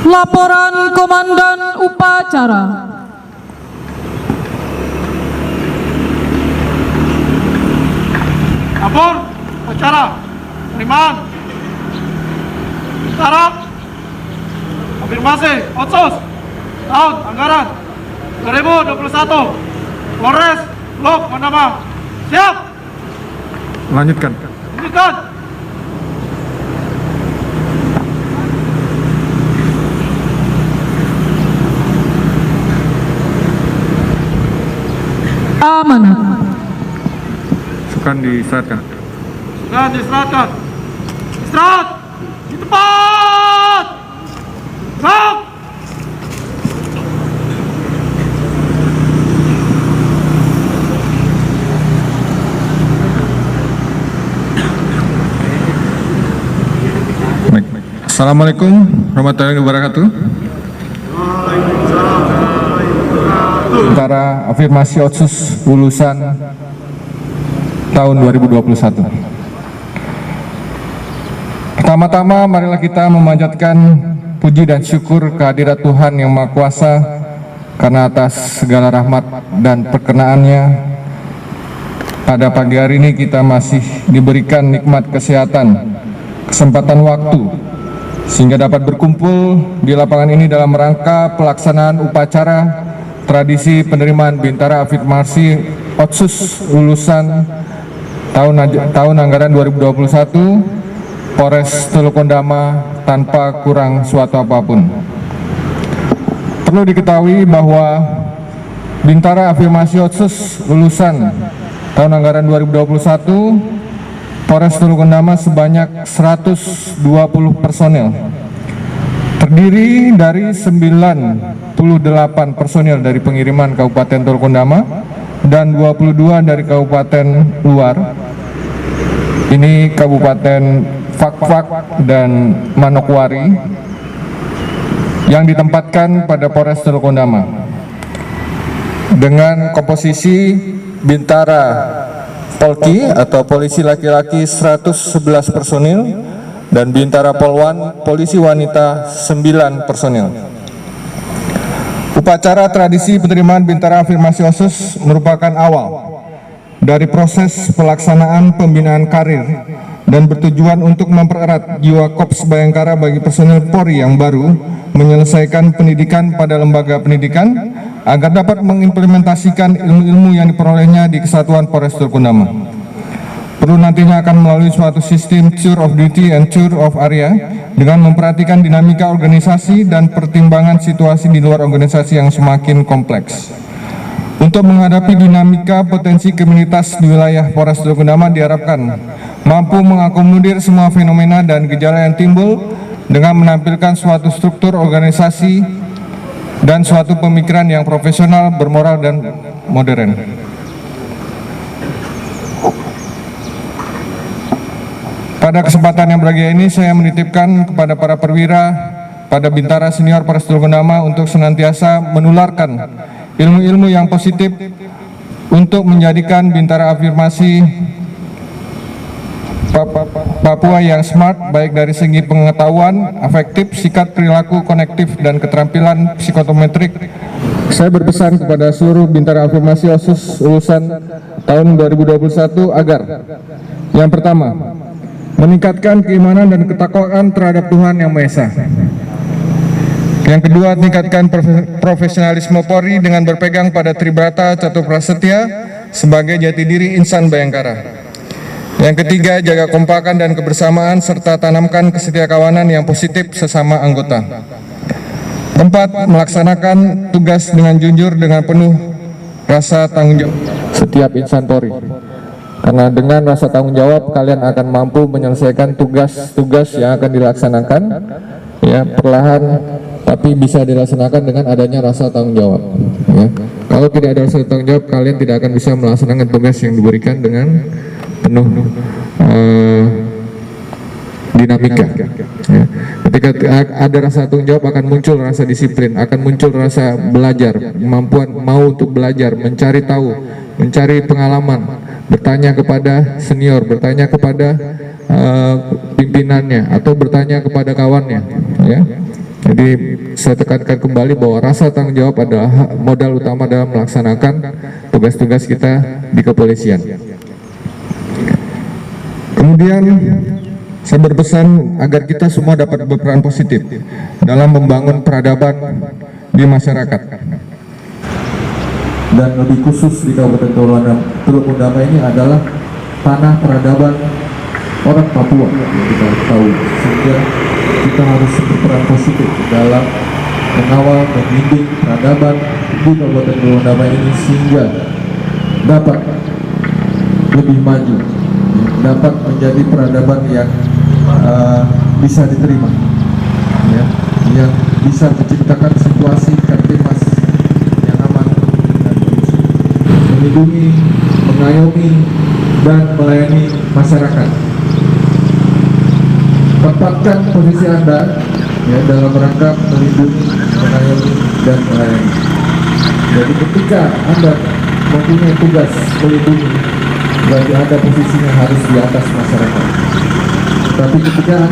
Laporan Komandan Upacara. Lapor upacara penerimaan bintara afirmasi Otsus tahun anggaran 2021 Polres Blok Kondama. Siap. Lanjutkan. Lanjutkan. Amanat. Sukan diistirahatkan. Sudah diistirahatkan. Istirahat di tempat. Gerak. Baik. Assalamualaikum warahmatullahi wabarakatuh. Bintara afirmasi Otsus lulusan tahun 2021. Pertama-tama marilah kita memanjatkan puji dan syukur kehadirat Tuhan Yang Maha Kuasa karena atas segala rahmat dan perkenaannya pada pagi hari ini kita masih diberikan nikmat kesehatan, kesempatan waktu sehingga dapat berkumpul di lapangan ini dalam rangka pelaksanaan upacara tradisi penerimaan Bintara afirmasi Otsus lulusan tahun anggaran 2021 Polres Teluk Kondama tanpa kurang suatu apapun. Perlu diketahui bahwa Bintara afirmasi Otsus lulusan tahun anggaran 2021 Polres Teluk Kondama sebanyak 120 personel, terdiri dari 98 personil dari pengiriman Kabupaten Teluk Kondama dan 22 dari kabupaten luar. Ini Kabupaten Fakfak dan Manokwari yang ditempatkan pada Polres Teluk Kondama dengan komposisi Bintara Polki atau polisi laki-laki 111 personil dan Bintara Polwan polisi wanita 9 personil. Upacara tradisi penerimaan Bintara afirmasi Otsus merupakan awal dari proses pelaksanaan pembinaan karir dan bertujuan untuk mempererat jiwa Korps Bayangkara bagi personil Polri yang baru menyelesaikan pendidikan pada lembaga pendidikan agar dapat mengimplementasikan ilmu-ilmu yang diperolehnya di Kesatuan Polres Teluk Kondama. Perlu nantinya akan melalui suatu sistem tour of duty and tour of area dengan memperhatikan dinamika organisasi dan pertimbangan situasi di luar organisasi yang semakin kompleks. Untuk menghadapi dinamika potensi kriminalitas di wilayah Polres Teluk Kondama diharapkan mampu mengakomodir semua fenomena dan gejala yang timbul dengan menampilkan suatu struktur organisasi dan suatu pemikiran yang profesional, bermoral, dan modern. Pada kesempatan yang berbahagia ini saya menitipkan kepada para perwira pada Bintara Senior Polres Teluk Kondama untuk senantiasa menularkan ilmu-ilmu yang positif untuk menjadikan Bintara afirmasi Papua yang smart, baik dari segi pengetahuan, afektif, sikap, perilaku, konektif, dan keterampilan psikometrik. Saya berpesan kepada seluruh Bintara afirmasi Otsus lulusan tahun 2021 agar yang pertama, meningkatkan keimanan dan ketakwaan terhadap Tuhan Yang Maha Esa. Yang kedua, tingkatkan profesionalisme Polri dengan berpegang pada Tribrata Catur Prasetya sebagai jati diri insan Bayangkara. Yang ketiga, jaga kompakan dan kebersamaan serta tanamkan kesetiakawanan yang positif sesama anggota. Keempat, melaksanakan tugas dengan jujur dengan penuh rasa tanggung jawab setiap insan Polri. Karena dengan rasa tanggung jawab kalian akan mampu menyelesaikan tugas-tugas yang akan dilaksanakan ya perlahan, tapi bisa dilaksanakan dengan adanya rasa tanggung jawab ya. Kalau tidak ada rasa tanggung jawab, kalian tidak akan bisa melaksanakan tugas yang diberikan dengan penuh dinamika ya. Ketika ada rasa tanggung jawab akan muncul rasa disiplin, akan muncul rasa belajar, kemampuan mau untuk belajar, mencari tahu, mencari pengalaman, bertanya kepada senior, bertanya kepada pimpinannya atau bertanya kepada kawannya ya. Jadi saya tekankan kembali bahwa rasa tanggung jawab adalah modal utama dalam melaksanakan tugas-tugas kita di kepolisian. Kemudian saya berpesan agar kita semua dapat berperan positif dalam membangun peradaban di masyarakat. Dan lebih khusus di Kabupaten Teluk Bendama ini adalah tanah peradaban orang Papua yang kita tahu, sehingga kita harus berperan positif dalam mengawal dan membimbing peradaban di Kabupaten Teluk Bendama ini sehingga dapat lebih maju, dapat menjadi peradaban yang bisa diterima, ya, yang bisa menciptakan situasi Kamtibmas yang aman dan kondusif, melindungi, mengayomi, dan melayani masyarakat. Tempatkan posisi Anda ya, dalam rangka melindungi, mengayomi, dan melayani. Jadi ketika Anda mempunyai tugas melindungi, berarti Anda posisinya harus di atas masyarakat. Tapi ketika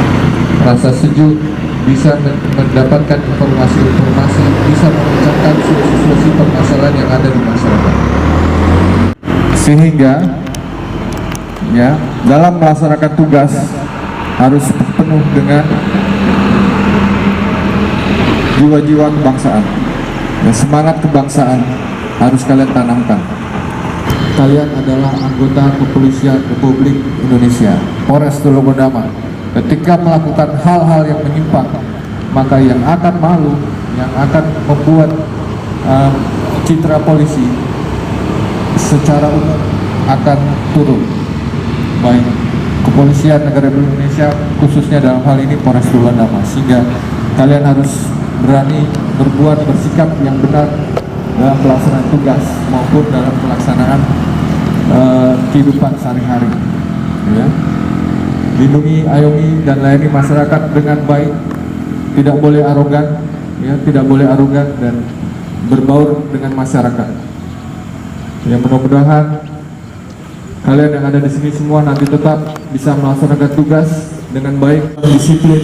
rasa sejuk, bisa mendapatkan informasi-informasi, bisa memecahkan situasi permasalahan yang ada di masyarakat. Sehingga ya, dalam melaksanakan tugas harus penuh dengan jiwa-jiwa kebangsaan. Ya, semangat kebangsaan harus kalian tanamkan. Kalian adalah anggota Kepolisian Republik Indonesia, Polres Teluk Bendama. Ketika melakukan hal-hal yang menyimpang, maka yang akan malu, yang akan membuat citra polisi secara umum akan turun. Baik Kepolisian Negara Republik Indonesia, khususnya dalam hal ini Polres Teluk Bendama, sehingga kalian harus berani berbuat, bersikap yang benar dalam pelaksanaan tugas maupun dalam pelaksanaan kehidupan sehari-hari, ya. Lindungi, ayomi, dan layani masyarakat dengan baik. Tidak boleh arogan, ya, tidak boleh arogan dan berbaur dengan masyarakat. Ya, mudah-mudahan kalian yang ada di sini semua nanti tetap bisa melaksanakan tugas dengan baik, disiplin,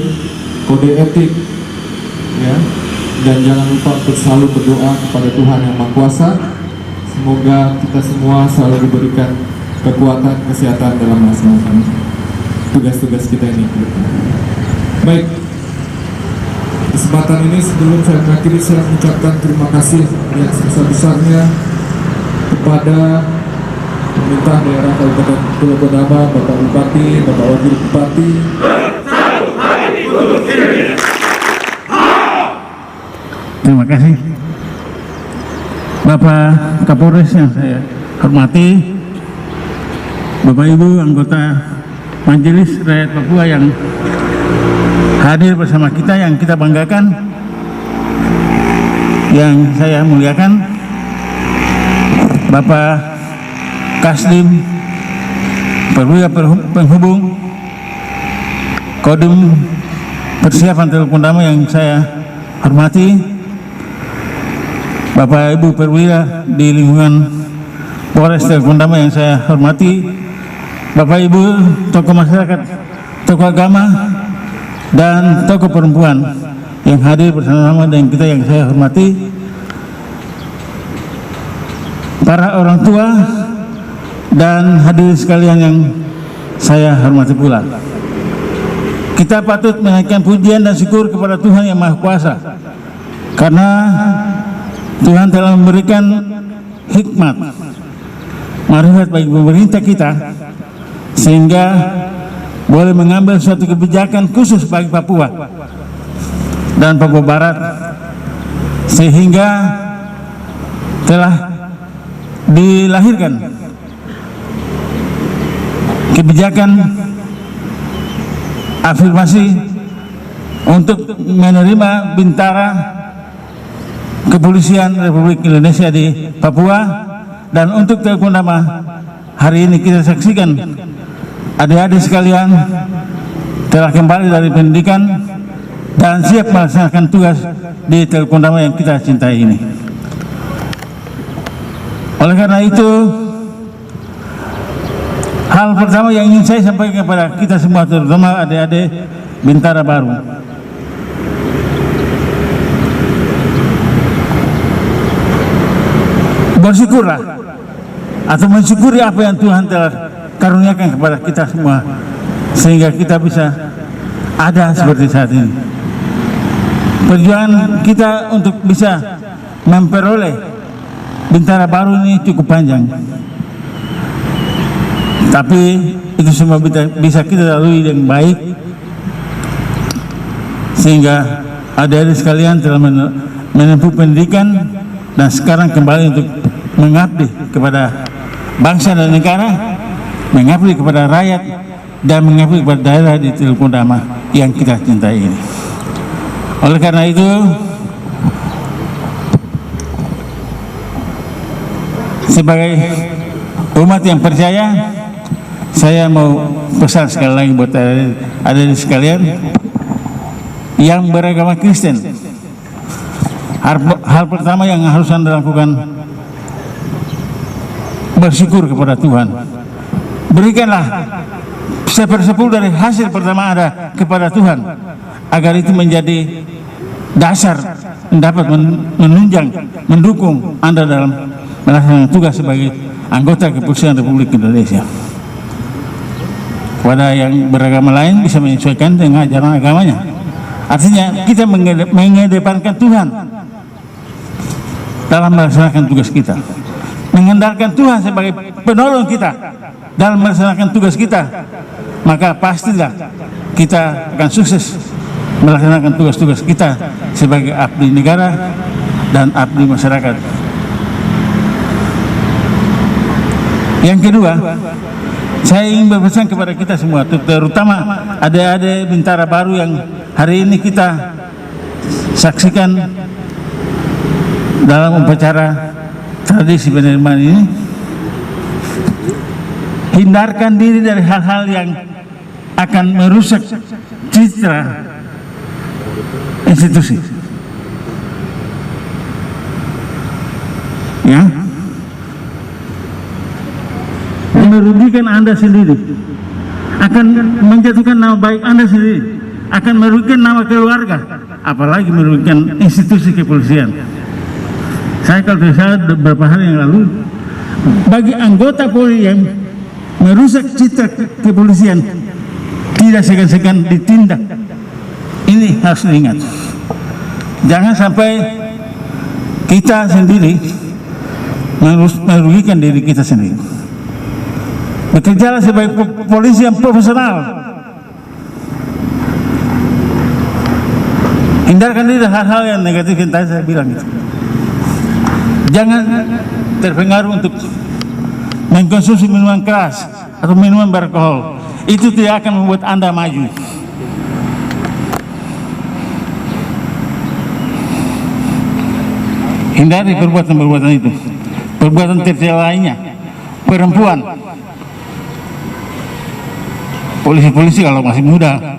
kode etik, ya. Dan jangan lupa untuk selalu berdoa kepada Tuhan Yang Maha Kuasa. Semoga kita semua selalu diberikan kekuatan, kesehatan dalam melaksanakan tugas-tugas kita ini. Baik, kesempatan ini sebelum saya mengakhiri, saya mengucapkan terima kasih yang sebesar-besarnya kepada pemerintah daerah Kabupaten Teluk Bendama, Bapak Bupati, Bapak Wakil Bupati. Terima kasih Bapak Kapolres yang saya hormati, Bapak Ibu anggota Majelis Rakyat Papua yang hadir bersama kita, yang kita banggakan, yang saya muliakan, Bapak Kasdim Perwira Penghubung Kodim Persiapan Teluk Bendama yang saya hormati, Bapak Ibu perwira di lingkungan Polres Teluk Bendama yang saya hormati, Bapak Ibu tokoh masyarakat, tokoh agama, dan tokoh perempuan yang hadir bersama-sama dengan kita yang saya hormati, para orang tua dan hadirin sekalian yang saya hormati pula. Kita patut menaikkan pujian dan syukur kepada Tuhan Yang Maha Kuasa, karena Tuhan telah memberikan hikmat, marifat bagi pemerintah kita, sehingga boleh mengambil suatu kebijakan khusus bagi Papua dan Papua Barat, sehingga telah dilahirkan kebijakan afirmasi untuk menerima bintara Kepolisian Republik Indonesia di Papua. Dan untuk Teluk Bendama, hari ini kita saksikan adik-adik sekalian telah kembali dari pendidikan dan siap melaksanakan tugas di Teluk Bendama yang kita cintai ini. Oleh karena itu, hal pertama yang ingin saya sampaikan kepada kita semua, terutama adik-adik bintara baru, bersyukurlah atau mensyukuri apa yang Tuhan telah karuniakan kepada kita semua, sehingga kita bisa ada seperti saat ini. Perjuangan kita untuk bisa memperoleh Bintara baru ini cukup panjang, tapi itu semua bisa kita lalui dengan baik, sehingga adik-adik sekalian telah menempuh pendidikan dan sekarang kembali untuk mengabdi kepada bangsa dan negara, mengabdi kepada rakyat, dan mengabdi kepada daerah di Teluk Pondama yang kita cintai ini. Oleh karena itu, sebagai umat yang percaya, saya mau pesan sekali lagi buat adik-adik sekalian yang beragama Kristen. Hal pertama yang harus Anda lakukan, bersyukur kepada Tuhan. Berikanlah 1/10 dari hasil pertama Anda kepada Tuhan, agar itu menjadi dasar dapat menunjang, mendukung Anda dalam melaksanakan tugas sebagai anggota Kepolisian Republik Indonesia. Kepada yang beragama lain bisa menyesuaikan dengan ajaran agamanya. Artinya kita mengedepankan Tuhan dalam melaksanakan tugas kita, mengandalkan Tuhan sebagai penolong kita dalam melaksanakan tugas kita, maka pastilah kita akan sukses melaksanakan tugas-tugas kita sebagai abdi negara dan abdi masyarakat. Yang kedua, saya ingin berpesan kepada kita semua, terutama adik-adik Bintara baru yang hari ini kita saksikan dalam upacara tradisi penerimaan ini. Hindarkan diri dari hal-hal yang akan merusak citra institusi, ya, merugikan Anda sendiri, akan menjatuhkan nama baik Anda sendiri, akan merugikan nama keluarga, apalagi merugikan institusi kepolisian. Saya kalau tidak salah beberapa hari yang lalu, bagi anggota Polri yang merusak citra kepolisian tidak segan-segan ditindak. Ini harus diingat. Jangan sampai kita sendiri merugikan diri kita sendiri. Bekerjalah sebagai polisi yang profesional. Hindarkan diri dari hal-hal yang negatif yang tadi saya bilang itu. Jangan terpengaruh untuk mengkonsumsi minuman keras atau minuman beralkohol. Itu tidak akan membuat Anda maju. Hindari perbuatan-perbuatan itu. Perbuatan tercela lainnya, perempuan, polisi-polisi kalau masih muda,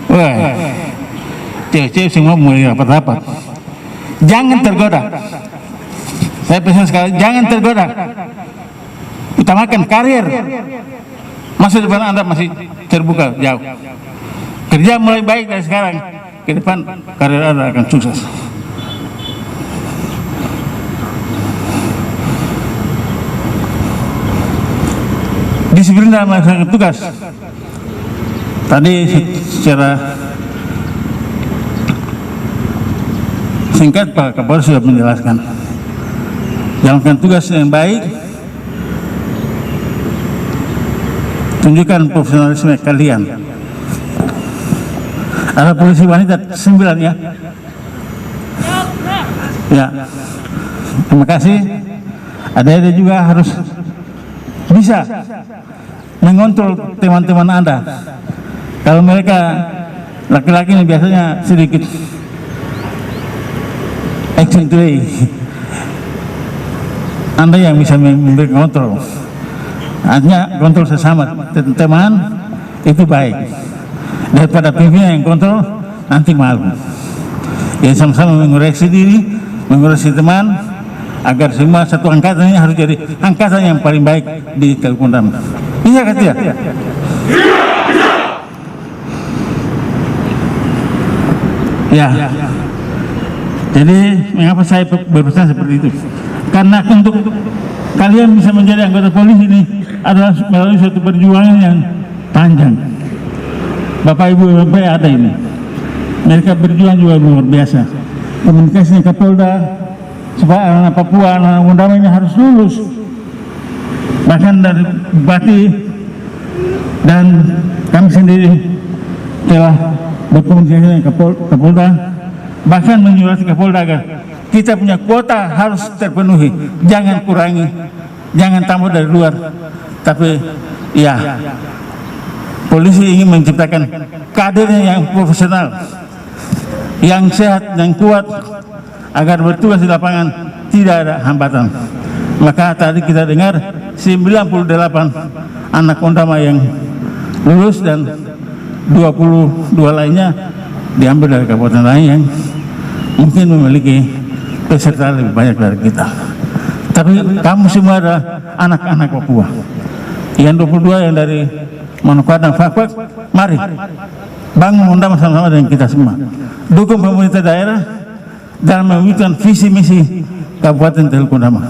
wah, cewek-cewek semua mulai rapat-rapat. Jangan tergoda. Saya pesan sekali, jangan tergoda. Utamakan karir. Masa depan Anda masih terbuka jauh. Kerja mulai baik dari sekarang, ke depan karir Anda akan sukses. Disiplin dalam melaksanakan tugas. Tadi secara singkat Pak Kapolri sudah menjelaskan. Jalankan tugas yang baik, tunjukkan profesionalisme kalian. Ada polisi wanita 9 ya. Ya. Terima kasih. Ada juga harus bisa mengontrol teman-teman Anda. Kalau mereka laki-laki ini biasanya sedikit eccentric, Anda yang bisa memberi kontrol. Artinya kontrol sesama teman itu baik daripada pimpinan yang kontrol nanti malu. Jadi sama-sama mengoreksi diri, mengoreksi teman, agar semua satu angkatan ini harus jadi angkatan yang paling baik di Teluk Pondama. Iya kan tidak? Ya. Jadi mengapa saya berpesan seperti itu? Karena untuk kalian bisa menjadi anggota polisi ini adalah melalui suatu perjuangan yang panjang. Bapak Ibu MP ada ini, mereka berjuang juga luar biasa. Komunikasi Kapolda supaya anak Papua, anak Undama ini harus lulus. Bahkan dari Bupati dan kami sendiri telah berkomunikasi dengan Kapolda, bahkan menyuruh Kapolda agar kita punya kuota harus terpenuhi, jangan kurangi, jangan tambah dari luar. Tapi ya, polisi ingin menciptakan kadernya yang profesional, yang sehat, yang kuat, agar bertugas di lapangan tidak ada hambatan. Maka tadi kita dengar 98 anak Undama yang lulus dan 22 lainnya diambil dari kabupaten lain yang mungkin memiliki peserta lebih banyak dari kita. Tapi kamu semua adalah anak-anak Papua. Yang 22 yang dari Manokwari dan Fakfak, mari bangun Undama sama-sama dengan kita semua. Dukung pemerintah daerah dalam mewujudkan visi misi Kabupaten Teluk Undama.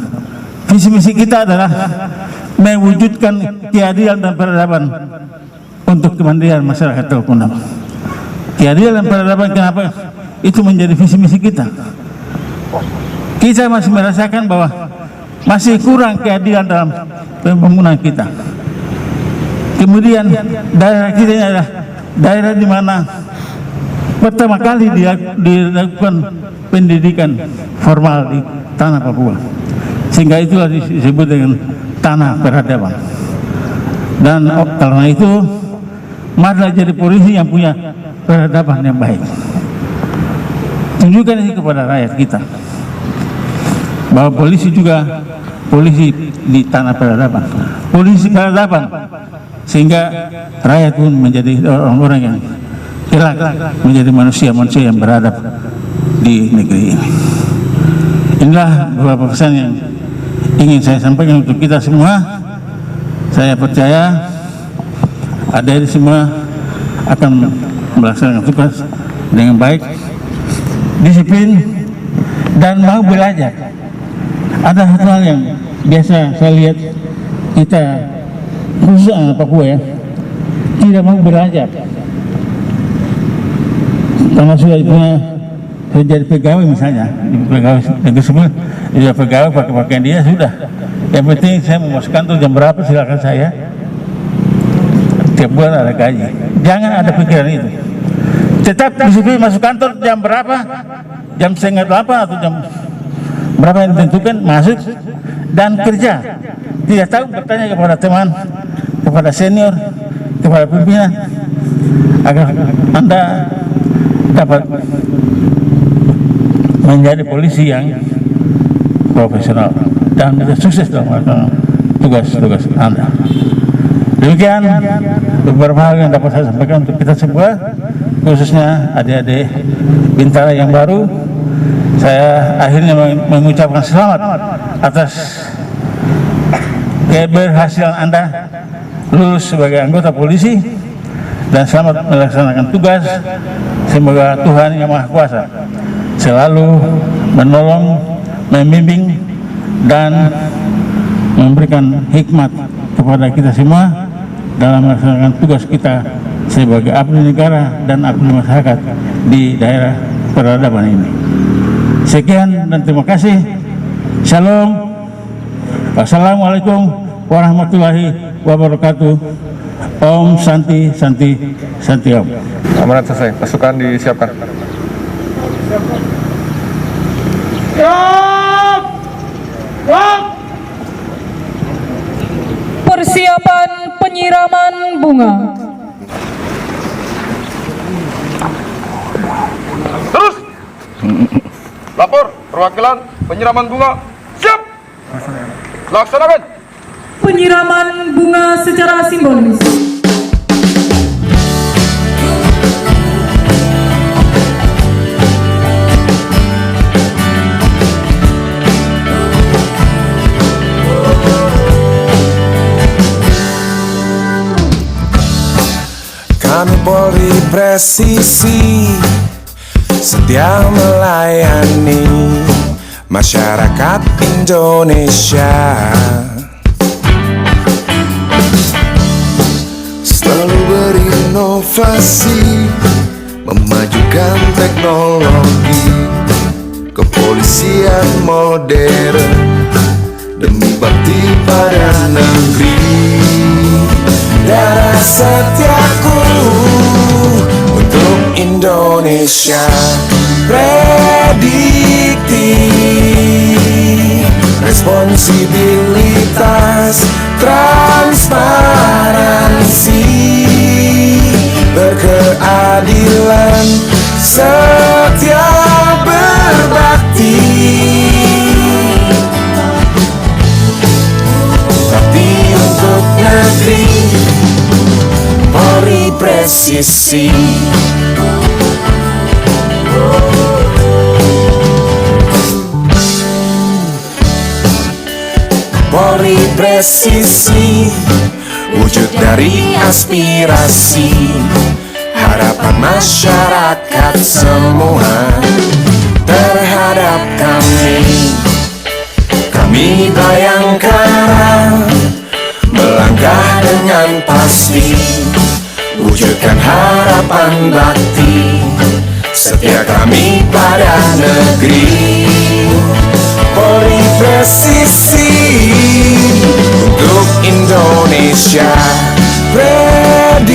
Visi misi kita adalah mewujudkan keadilan dan peradaban untuk kemandirian masyarakat Teluk Undama. Keadilan dan peradaban, kenapa itu menjadi visi misi kita? Kita masih merasakan bahwa masih kurang keadilan dalam pembangunan kita. Kemudian daerah kita ini adalah daerah di mana pertama kali dilakukan pendidikan formal di tanah Papua, sehingga itulah disebut dengan tanah peradaban. Dan karena itu marilah jadi polisi yang punya peradaban yang baik. Tunjukkan ini kepada rakyat kita bahwa polisi juga polisi di tanah peradaban, polisi peradaban, sehingga rakyat pun menjadi orang-orang yang kelak menjadi manusia-manusia yang beradab di negeri ini. Inilah beberapa pesan yang ingin saya sampaikan untuk kita semua. Saya percaya adik-adik semua akan melaksanakan tugas dengan baik, disiplin, dan mau belajar. Ada satu hal yang biasa saya lihat kita, khusus anak Papua ya, tidak mau belajar. Termasuk punya jadi pegawai misalnya, pegawai negeri semua, dia pegawai pakai pakaian dia sudah. Yang penting saya mau masuk kantor jam berapa silakan saya. Tiap bulan ada gaji. Jangan ada pikiran itu. Tetap disiplin masuk kantor jam berapa, jam 7:30 atau jam berapa yang ditentukan, masuk dan kerja. Tidak tahu bertanya kepada teman, kepada senior, kepada pimpinan, agar Anda dapat menjadi polisi yang profesional dan bisa sukses dalam melakukan tugas-tugas Anda. Demikian beberapa hal yang dapat saya sampaikan untuk kita semua, khususnya adik-adik Bintara yang baru. Saya akhirnya mengucapkan selamat atas keberhasilan Anda lulus sebagai anggota polisi dan selamat melaksanakan tugas. Semoga Tuhan Yang Maha Kuasa selalu menolong, membimbing, dan memberikan hikmat kepada kita semua dalam melaksanakan tugas kita sebagai abdi negara dan abdi masyarakat di daerah peradaban ini. Sekian dan terima kasih. Shalom. Wassalamualaikum warahmatullahi wabarakatuh. Om Santi Santi Santi Om. Amanat selesai. Pasukan disiapkan. Persiapan penyiraman bunga. Terus. Lapor perwakilan penyiraman bunga. Siap. Laksanakan. Penyiraman bunga secara simbolis. Kami Polri presisi, setia melayani masyarakat Indonesia. Selalu berinovasi, memajukan teknologi, kepolisian modern demi bakti pada negeri. Darah setiaku untuk Indonesia prediktif, responsibilitas, transparansi, berkeadilan, setia berbakti. Bakti untuk negeri, Polri presisi. Polri presisi, wujud dari aspirasi, harapan masyarakat semua terhadap kami. Kami Bayangkara melangkah dengan pasti, wujudkan harapan bakti, setia kami pada negeri. Polri presisi untuk Indonesia prediktif,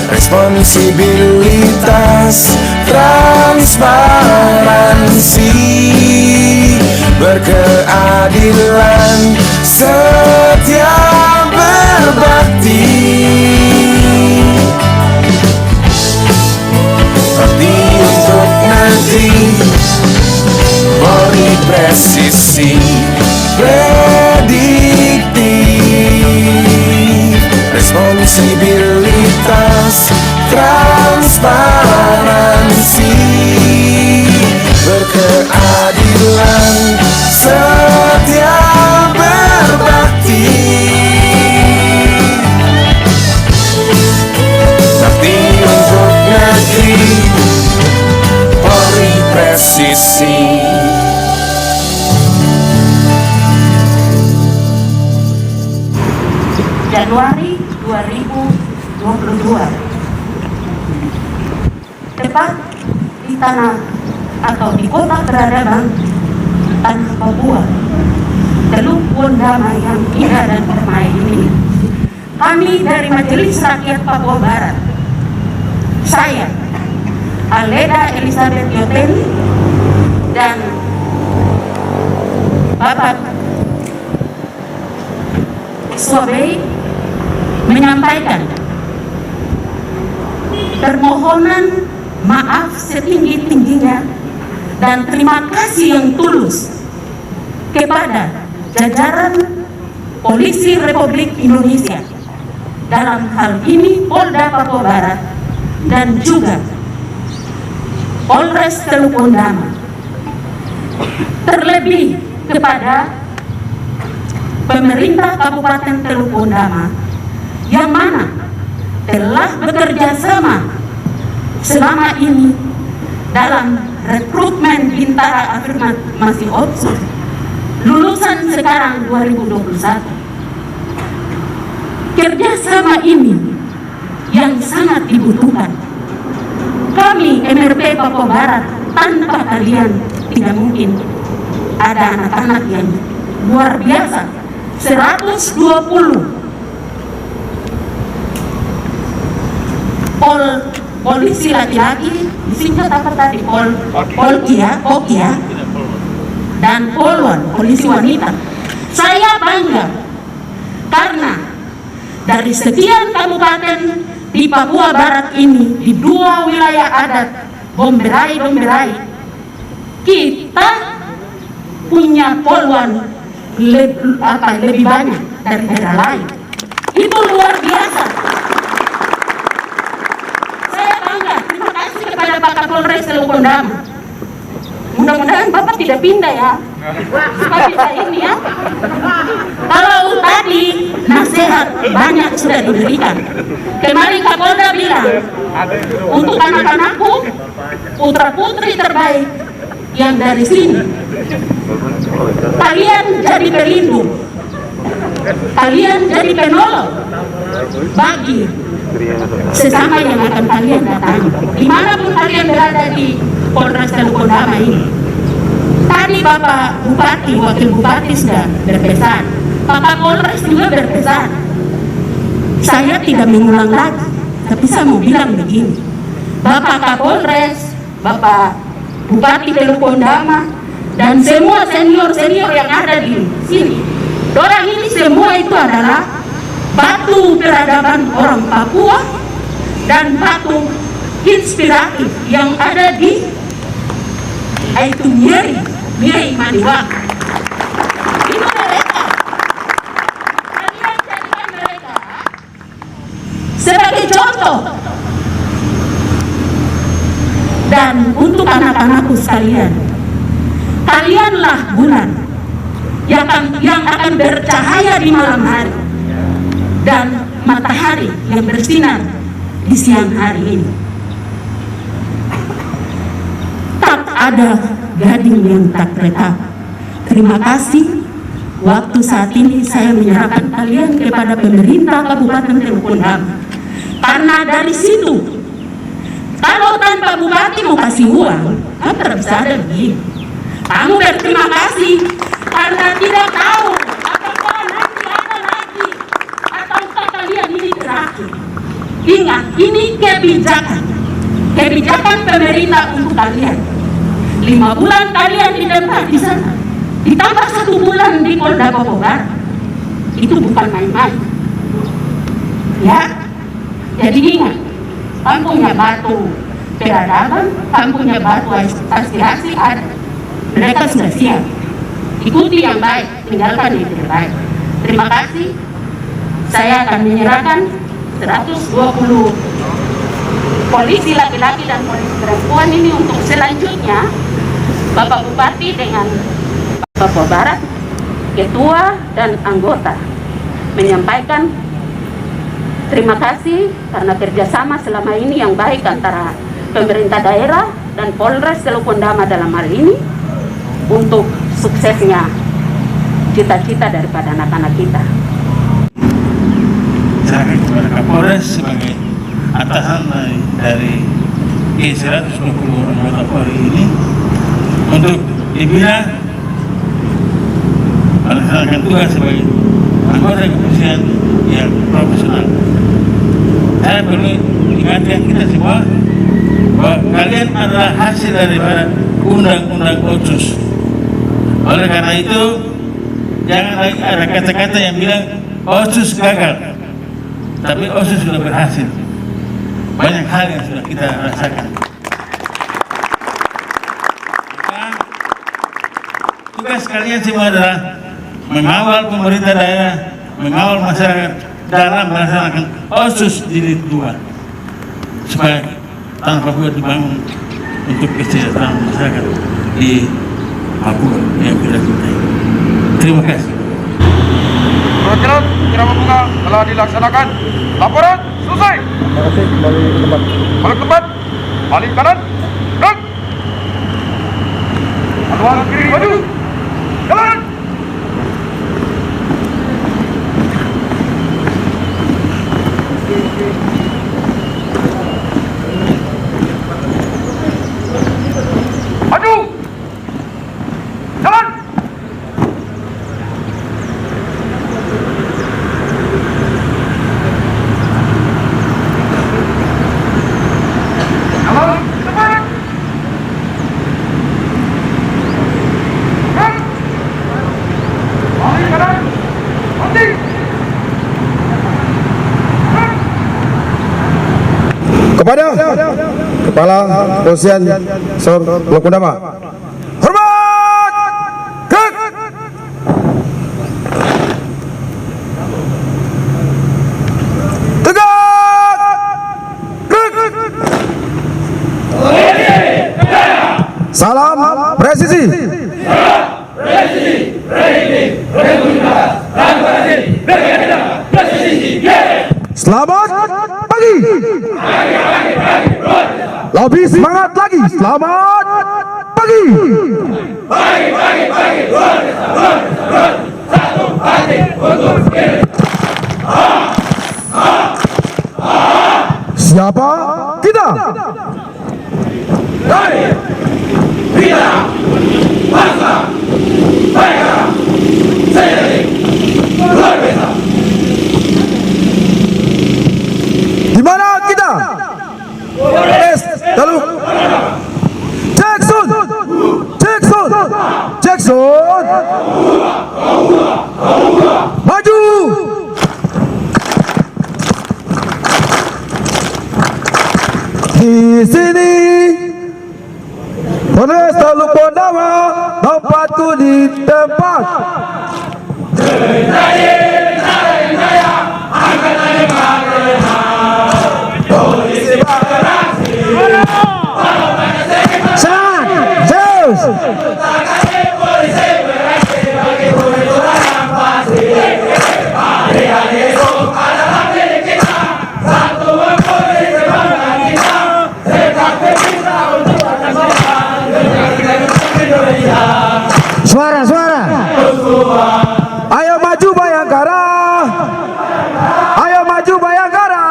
responsibilitas, transparansi, berkeadilan, setia berbakti. Bakti untuk negeri, Polri presisi, prediktif, responsibilitas, transparansi, berkeadilan, setia berbakti. Bakti untuk negeri, Polri presisi. Januari 2022, tepat di tanah atau di kota peradaban tanah Papua, Teluk Pondama yang indah dan permai ini, kami dari Majelis Rakyat Papua Barat, saya Aleda Elizabeth Yoten dan Bapak Suabei menyampaikan permohonan maaf setinggi-tingginya dan terima kasih yang tulus kepada jajaran Polisi Republik Indonesia, dalam hal ini Polda Papua Barat dan juga Polres Teluk Pondama, terlebih kepada pemerintah Kabupaten Teluk Pondama yang mana telah bekerja sama selama ini dalam rekrutmen Bintara Afirmasi Otsus lulusan sekarang 2021. Kerjasama ini yang sangat dibutuhkan. Kami MRP Papua Barat, tanpa kalian tidak mungkin. Ada anak-anak yang luar biasa, 120 polisi laki-laki, disingkat apa tadi? Pokia, dan Polwan, polisi wanita. Saya bangga karena dari sekian kabupaten di Papua Barat ini, di 2 wilayah adat Bomberai, kita punya Polwan lebih banyak dari daerah lain. Itu luar biasa. Saya bangga. Terima kasih kepada Pak Kapolres Teluk Pondama. Mudah-mudahan Bapak tidak pindah ya, supaya bisa ini ya. Kalau tadi nasihat banyak sudah diberikan. Kemarin Kapolda bilang, untuk anak-anakku putra-putri terbaik yang dari sini. Kalian jadi pelindung, kalian jadi penolong bagi sesama yang akan kalian datangi dimanapun kalian berada di Polres Teluk Ondama ini. Tadi Bapak Bupati, Wakil Bupati sudah berpesan, Bapak Polres juga berpesan. Saya tidak mengulang lagi, tapi saya mau bilang begini, Bapak Kapolres, Bapak Bupati Teluk Ondama, dan semua senior-senior yang ada di sini, orang ini semua itu adalah batu peradaban orang Papua dan batu inspiratif yang ada di itu Miei Maniwak. Itu mereka. Kalian jadikan mereka sebagai contoh. Dan untuk anak-anakku sekalian, kalianlah bulan yang akan bercahaya di malam hari dan matahari yang bersinar di siang hari ini. Tak ada gading yang tak retak. Terima kasih. Waktu saat ini saya menyerahkan kalian kepada pemerintah Kabupaten Teluk Ondama. Karena dari situ, kalau tanpa bupati mau kasih uang, kan tidak bisa ada begini. Kamu berterima kasih karena tidak tahu apakah nanti ada lagi ataukah kalian ini terakhir. Ingat, ini kebijakan pemerintah untuk kalian. 5 bulan kalian di tempat di sana, ditambah 1 bulan di Polda Papua Barat. Itu bukan main-main. Ya, jadi ingat, kampungnya batu peradaban, kampungnya batu aspirasi ada. Mereka sudah siap. Ikuti yang baik, tinggalkan yang tidak baik. Terima kasih. Saya akan menyerahkan 120 polisi laki-laki dan polisi perempuan ini untuk selanjutnya Bapak Bupati dengan Papua Barat, Ketua dan anggota menyampaikan terima kasih karena kerjasama selama ini yang baik antara pemerintah daerah dan Polres Teluk Ondama dalam hal ini untuk suksesnya cita-cita daripada anak-anak kita. Serahkan kepada Kapolres sebagai atasan dari G120 anggota Polri ini untuk dibina melaksanakan tugas sebagai anggota kepolisian yang profesional. Saya perlu ingatkan kita semua bahwa kalian adalah hasil daripada undang-undang Otsus. Oleh karena itu, jangan lagi ada kata-kata yang bilang Otsus gagal, tapi Otsus sudah berhasil. Banyak hal yang sudah kita rasakan. Dan tugas kalian semua adalah mengawal pemerintah daerah, mengawal masyarakat dalam melaksanakan Otsus Jilid 2 supaya tanah Papua dibangun untuk kesejahteraan masyarakat di Papua yang kita cintai. Terima kasih. Perwakilan penyiraman bunga telah dilaksanakan. Laporan selesai. Terima kasih. Kembali ke tempat. Balik tempat. Balik kanan. Gerak. Aduan kiri maju. Jalan. Maju. Jalan. Jalan cepat. Gerak. Balik kanan. Berhenti. Gerak. Kepada Kepala Kepolisian Teluk Ondama, hormat, gerak. Tegak, gerak. Salam presisi. Selamat pagi. Lebih semangat lagi. Selamat pagi. Siapa kita? Di mana kita? Lalu Jackson, Jackson, Jackson, maju. Di sini Polres Teluk Pondama, tempatku di tempat. Semangat, Zeus. Suara, suara. Ayo maju Bayangkara. Ayo maju Bayangkara.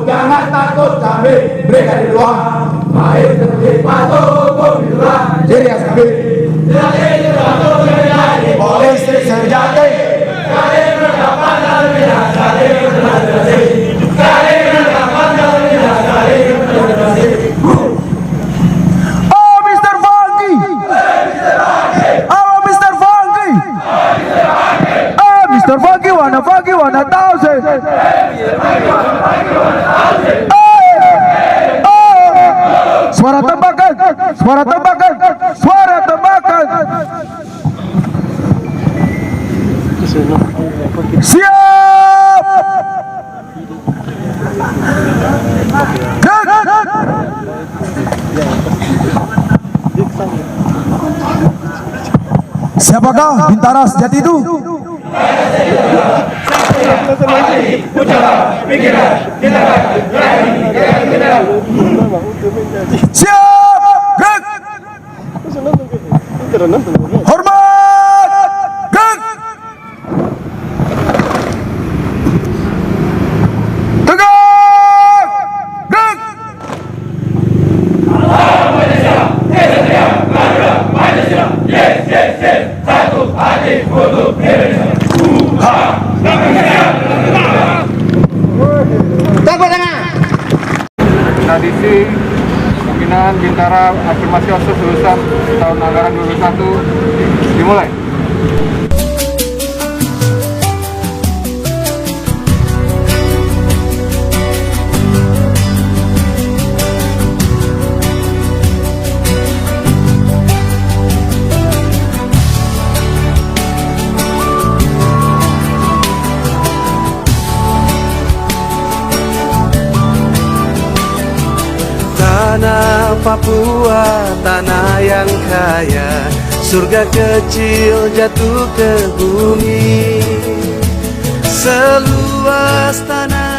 Jangan takut kami berikan di ruang main tertib patuh pemiluan ciri khas kami polisi sejati kali berdapat dan kali berdemokrasi kali berdapat dan kali berdemokrasi. Oh Mr. Funky, oh Mr. Funky, oh Mr. Funky wanna tahu sih. Suara tembakan, suara tembakan, suara tembakan. Siap. Siapakah Bintara sejati itu? Siap, gerak. Hormat, gerak. Tegak, gerak. Satu hati untuk Indonesia. Tradisi pembinaan Bintara Afirmasi OSIS lulusan tahun anggaran 2021 dimulai. Tanah Papua, tanah yang kaya, surga kecil jatuh ke bumi. Seluas tanah